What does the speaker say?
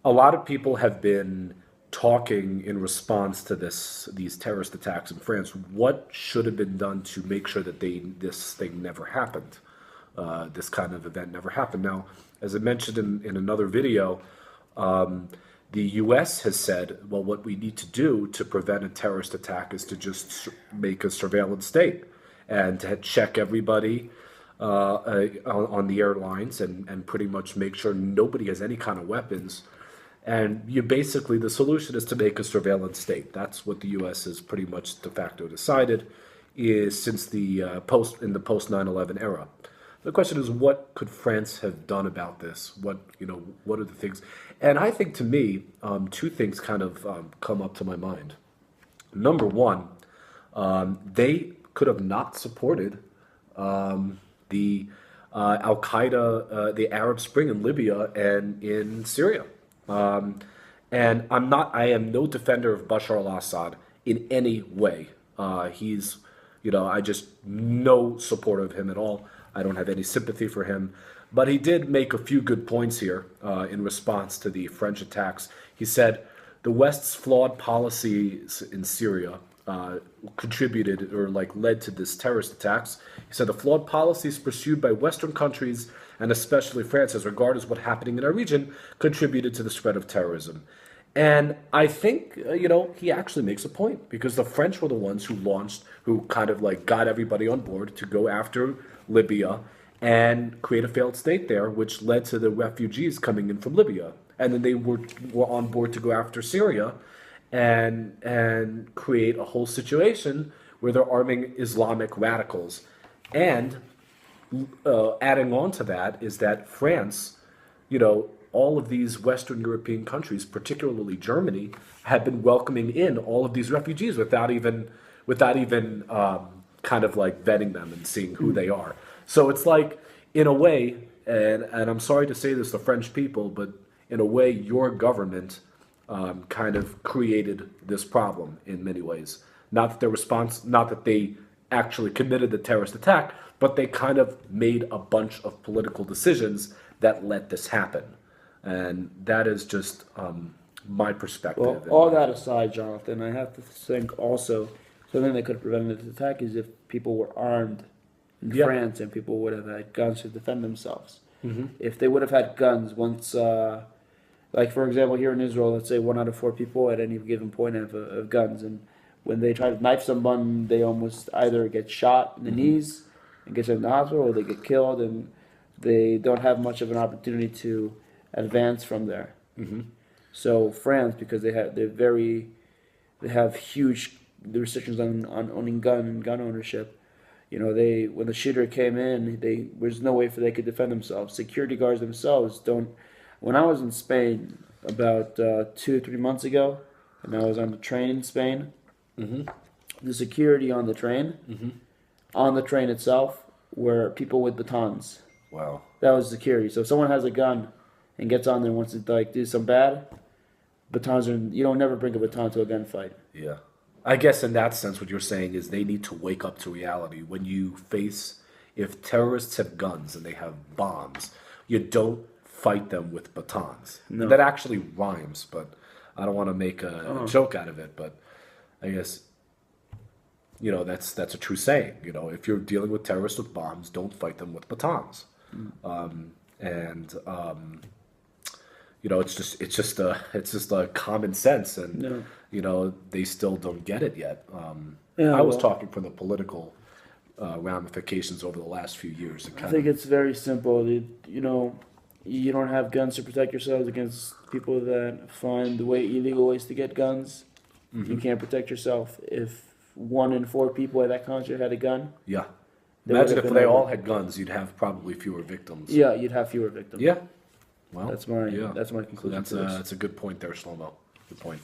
a lot of people have been talking in response to these terrorist attacks in France. What should have been done to make sure that this thing never happened? This kind of event never happened. Now, as I mentioned in another video, the U.S. has said, well, what we need to do to prevent a terrorist attack is to just make a surveillance state and to check everybody on the airlines and pretty much make sure nobody has any kind of weapons. And the solution is to make a surveillance state. That's what the U.S. has pretty much de facto decided is since the post 9/11 era. The question is, what could France have done about this? What are the things? And I think to me, two things kind of come up to my mind. Number one, they could have not supported the Al Qaeda, the Arab Spring in Libya and in Syria. And I am no defender of Bashar al-Assad in any way. I just no support of him at all. I don't have any sympathy for him. But he did make a few good points here in response to the French attacks. He said the West's flawed policies in Syria contributed or led to this terrorist attacks. He said the flawed policies pursued by Western countries and especially France as regards what's happening in our region contributed to the spread of terrorism. And I think, he actually makes a point because the French were the ones who kind of got everybody on board to go after Libya and create a failed state there, which led to the refugees coming in from Libya. And then they were on board to go after Syria and create a whole situation where they're arming Islamic radicals. And adding on to that is that France, all of these Western European countries, particularly Germany, have been welcoming in all of these refugees without even kind of vetting them and seeing who they are. So it's in a way, and I'm sorry to say this to French people, but in a way, your government kind of created this problem in many ways. Not that they actually committed the terrorist attack, but they kind of made a bunch of political decisions that let this happen. And that is just my perspective. Well, all that aside, Jonathan, I have to think also something that could have prevented the attack is if people were armed in France and people would have had guns to defend themselves. Mm-hmm. If they would have had guns once, for example, here in Israel, let's say 1 out of 4 people at any given point have guns. And when they try to knife someone, they almost either get shot in the knees and get sent to the hospital or they get killed and they don't have much of an opportunity to advance from there. Mm-hmm. So France, because they have huge restrictions on owning gun ownership. When the shooter came in, there's no way they could defend themselves. Security guards themselves don't. When I was in Spain about 2 or 3 months ago, and I was on the train in Spain, the security on the train itself, were people with batons. Wow, that was security. So if someone has a gun and gets on there and wants to do some bad, batons are. You don't never bring a baton to a gunfight. Yeah. I guess in that sense, what you're saying is they need to wake up to reality. If terrorists have guns and they have bombs, you don't fight them with batons. No. That actually rhymes, but I don't want to make a joke out of it. But I guess, that's a true saying. If you're dealing with terrorists with bombs, don't fight them with batons. It's just a common sense, and they still don't get it yet. I was talking from the political ramifications over the last few years. I think it's very simple. You don't have guns to protect yourselves against people that find illegal ways to get guns. Mm-hmm. You can't protect yourself. If 1 in 4 people in that country had a gun, imagine if they all had guns, you'd have probably fewer victims. Yeah, you'd have fewer victims. Yeah. Well, that's my conclusion. So that's a good point there, Shlomo. Good point.